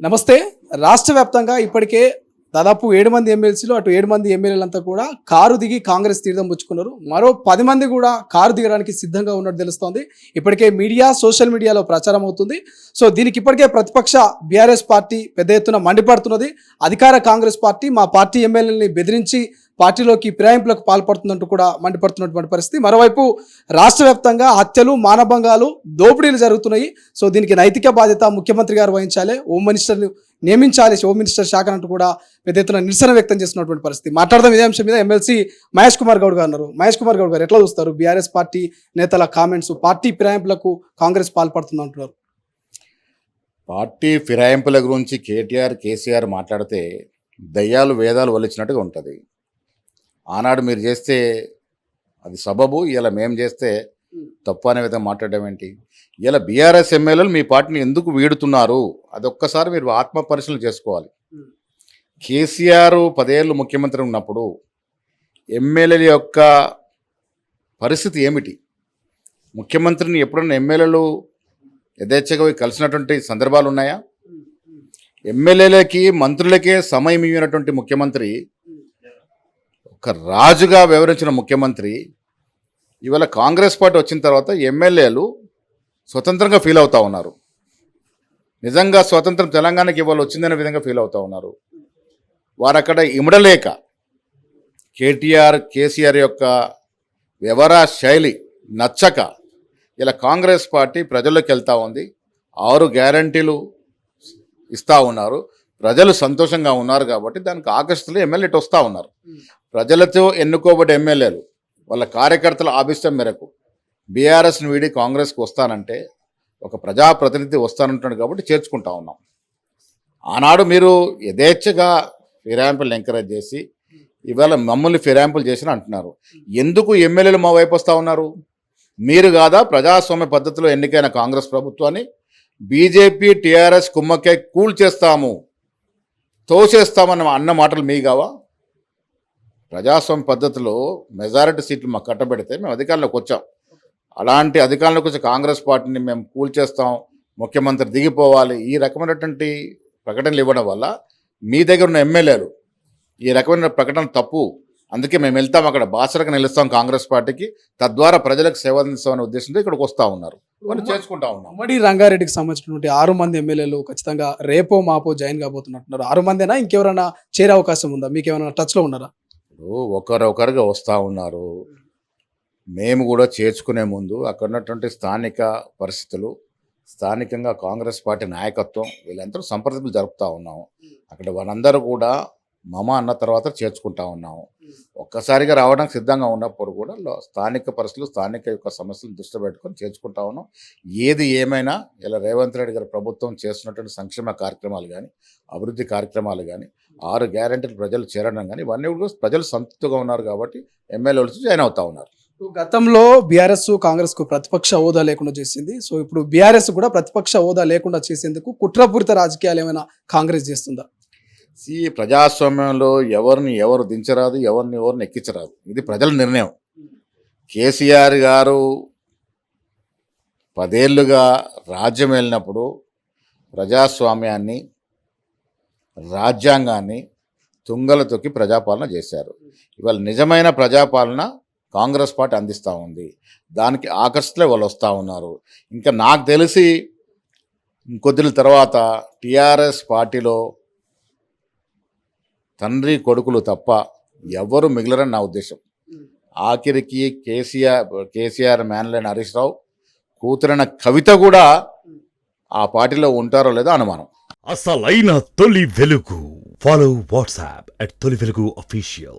నమస్తే. రాష్ట్ర వ్యాప్తంగా ఇప్పటికే దాదాపు 7 మంది ఎమ్మెల్సీలు, అటు 7 మంది ఎమ్మెల్యేలంతా కూడా కారు దిగి కాంగ్రెస్ తీర్థం పుచ్చుకున్నారు. మరో 10 మంది కూడా కారు దిగడానికి సిద్ధంగా ఉన్నట్టు తెలుస్తోంది. ఇప్పటికే సోషల్ మీడియాలో ప్రచారం అవుతుంది. సో దీనికి ఇప్పటికే ప్రతిపక్ష బీఆర్ఎస్ పార్టీ పెద్ద ఎత్తున మండిపడుతున్నది. అధికార కాంగ్రెస్ పార్టీ మా పార్టీ ఎమ్మెల్యేలని బెదిరించి పార్టీలోకి ఫిరాయింపులకు పాల్పడుతుందంటూ కూడా మండిపడుతున్నటువంటి పరిస్థితి. మరోవైపు రాష్ట్ర వ్యాప్తంగా హత్యలు, మానభంగాలు, దోపిడీలు జరుగుతున్నాయి. సో దీనికి నైతిక బాధ్యత ముఖ్యమంత్రి గారు వహించాలి, హోమ్ మినిస్టర్ని నియమించాలి, హోమ్ మినిస్టర్ శాఖ అంటూ కూడా పెద్ద ఎత్తున నిరసన వ్యక్తం చేస్తున్నటువంటి పరిస్థితి. మాట్లాడదాం ఇదే అంశం మీద. ఎమ్మెల్సీ మహేష్ కుమార్ గౌడ్ గారు ఉన్నారు. మహేష్ కుమార్ గౌడ్ గారు ఎట్లా చూస్తారు బీఆర్ఎస్ పార్టీ నేతల కామెంట్స్? పార్టీ ఫిరాయింపులకు కాంగ్రెస్ పాల్పడుతుంది అంటున్నారు. పార్టీ ఫిరాయింపుల గురించి కేసీఆర్ మాట్లాడితే దయ్యాలు వేదాలు వలిచినట్టుగా ఉంటుంది. ఆనాడు మీరు చేస్తే అది సబబు, ఇలా మేము చేస్తే తప్పు అనే విధంగా మాట్లాడడం ఏంటి? ఇలా బీఆర్ఎస్ ఎమ్మెల్యేలు మీ పార్టీని ఎందుకు వీడుతున్నారు అదొక్కసారి మీరు ఆత్మ పరిశీలన చేసుకోవాలి. కేసీఆర్ 10 ఏళ్ళు ముఖ్యమంత్రి ఉన్నప్పుడు ఎమ్మెల్యేల యొక్క పరిస్థితి ఏమిటి? ముఖ్యమంత్రిని ఎప్పుడన్నా ఎమ్మెల్యేలు యథేచ్ఛగా కలిసినటువంటి సందర్భాలు ఉన్నాయా? ఎమ్మెల్యేలకి మంత్రులకే సమయం ఇవ్వనటువంటి ముఖ్యమంత్రి, ఒక రాజుగా వ్యవహరించిన ముఖ్యమంత్రి ఇవాళ కాంగ్రెస్ పార్టీ వచ్చిన తర్వాత ఎమ్మెల్యేలు స్వతంత్రంగా ఫీల్ అవుతూ ఉన్నారు. నిజంగా స్వతంత్రం తెలంగాణకి ఇవాళ వచ్చిందనే విధంగా ఫీల్ అవుతూ ఉన్నారు. వారు అక్కడ ఇమడలేక కేసీఆర్ యొక్క వ్యవహార శైలి నచ్చక ఇలా కాంగ్రెస్ పార్టీ ప్రజల్లోకి వెళ్తూ ఉంది. 6 గ్యారంటీలు ఇస్తూ ఉన్నారు. ప్రజలు సంతోషంగా ఉన్నారు కాబట్టి దానికి ఆకర్షితులు ఎమ్మెల్యేలు వస్తూ ఉన్నారు. ప్రజలతో ఎన్నుకోబడ్డ ఎమ్మెల్యేలు వాళ్ళ కార్యకర్తల ఆభిష్టం మేరకు బీఆర్ఎస్ని వీడి కాంగ్రెస్కి వస్తానంటే ఒక ప్రజాప్రతినిధి వస్తానంటున్నాడు కాబట్టి చేర్చుకుంటా ఉన్నాం. ఆనాడు మీరు యథేచ్ఛగా ఫిరాయింపులు ఎంకరేజ్ చేసి ఇవాళ మమ్మల్ని ఫిరాయింపులు చేసిన అంటున్నారు. ఎందుకు ఎమ్మెల్యేలు మా వైపు వస్తూ ఉన్నారు? మీరు కాదా ప్రజాస్వామ్య పద్ధతిలో ఎన్నికైన కాంగ్రెస్ ప్రభుత్వాన్ని బీజేపీ టీఆర్ఎస్ కుమ్మకే కూల్ చేస్తాము, తోసేస్తామన్న అన్న మాటలు మీ కావా? ప్రజాస్వామ్య పద్ధతిలో మెజారిటీ సీట్లు మాకు కట్టబెడితే మేము అధికారంలోకి వచ్చాం. అలాంటి అధికారంలోకి వచ్చే కాంగ్రెస్ పార్టీని మేము కూల్చేస్తాం, ముఖ్యమంత్రి దిగిపోవాలి, ఈ రకమైనటువంటి ప్రకటనలు ఇవ్వడం వల్ల మీ దగ్గర ఉన్న ఎమ్మెల్యేలు ఈ రకమైన ప్రకటన తప్పు, అందుకే మేము వెళ్తాం అక్కడ బాసరకు నిలుస్తాం కాంగ్రెస్ పార్టీకి, తద్వారా ప్రజలకు సేవ అందిస్తామనే ఉద్దేశంతో ఇక్కడికి వస్తూ ఉన్నారు. వాళ్ళు చేసుకుంటా ఉన్నాం. ఉమ్మడి రంగారెడ్డికి సంబంధించినటువంటి 6 మంది ఎమ్మెల్యేలు ఖచ్చితంగా రేపో మాపో జాయిన్ కాబోతున్నట్టున్నారు. 6 మందేనా, ఇంకెవరైనా చేరే అవకాశం ఉందా? మీకు ఏమైనా టచ్లో ఉన్నారా? ఒకరొకరుగా వస్తూ ఉన్నారు. మేము కూడా చేర్చుకునే ముందు అక్కడ ఉన్నటువంటి స్థానిక పరిస్థితులు, స్థానికంగా కాంగ్రెస్ పార్టీ నాయకత్వం వీళ్ళందరూ సంప్రదింపులు జరుపుతూ ఉన్నాము. అక్కడ వాళ్ళందరూ కూడా మమ అన్న తర్వాత చేర్చుకుంటా ఉన్నాము. ఒక్కసారిగా రావడానికి సిద్ధంగా ఉన్నప్పుడు కూడా స్థానిక పరిస్థితులు, స్థానిక యొక్క సమస్యలను దృష్టి పెట్టుకొని చేర్చుకుంటా ఉన్నాం. ఏది ఏమైనా ఇలా రేవంత్ రెడ్డి గారి ప్రభుత్వం చేస్తున్నటువంటి సంక్షేమ కార్యక్రమాలు కానీ, అభివృద్ధి కార్యక్రమాలు కానీ, 6 గ్యారెంటీలు ప్రజలు చేరడం కానీ, ఇవన్నీ కూడా ప్రజలు సంతృప్తిగా ఉన్నారు కాబట్టి ఎమ్మెల్యేలు జాయిన్ అవుతూ ఉన్నారు. గతంలో బీఆర్ఎస్ కాంగ్రెస్ కు ప్రతిపక్ష హోదా లేకుండా చేసింది. సో ఇప్పుడు బీఆర్ఎస్ కూడా ప్రతిపక్ష హోదా లేకుండా చేసేందుకు కుట్రపూరిత రాజకీయాలు ఏమైనా కాంగ్రెస్ చేస్తుందా? ఈ ప్రజాస్వామ్యంలో ఎవరు దించరాదు, ఎవరిని ఎక్కించరాదు. ఇది ప్రజల నిర్ణయం. కేసీఆర్ గారు 10 ఏళ్ళుగా రాజ్యం వెళ్ళినప్పుడు ప్రజాస్వామ్యాన్ని, రాజ్యాంగాన్ని తుంగల తొక్కి ప్రజాపాలన చేశారు. ఇవాళ నిజమైన ప్రజాపాలన కాంగ్రెస్ పార్టీ అందిస్తూ ఉంది. దానికి ఆకర్షితులే వాళ్ళు వస్తూ ఉన్నారు. ఇంకా నాకు తెలిసి కొద్ది తర్వాత టీఆర్ఎస్ పార్టీలో తండ్రి కొడుకులు తప్ప ఎవరు మిగిలరని నా ఉద్దేశం. ఆఖరికి కేసీఆర్ మేనలైన హరీష్ రావు కూతురైన కవిత కూడా ఆ పార్టీలో ఉంటారో లేదో అనుమానం. అసలైన తొలి వెలుగు. ఫాలో వాట్సాప్ @తొలి వెలుగు official.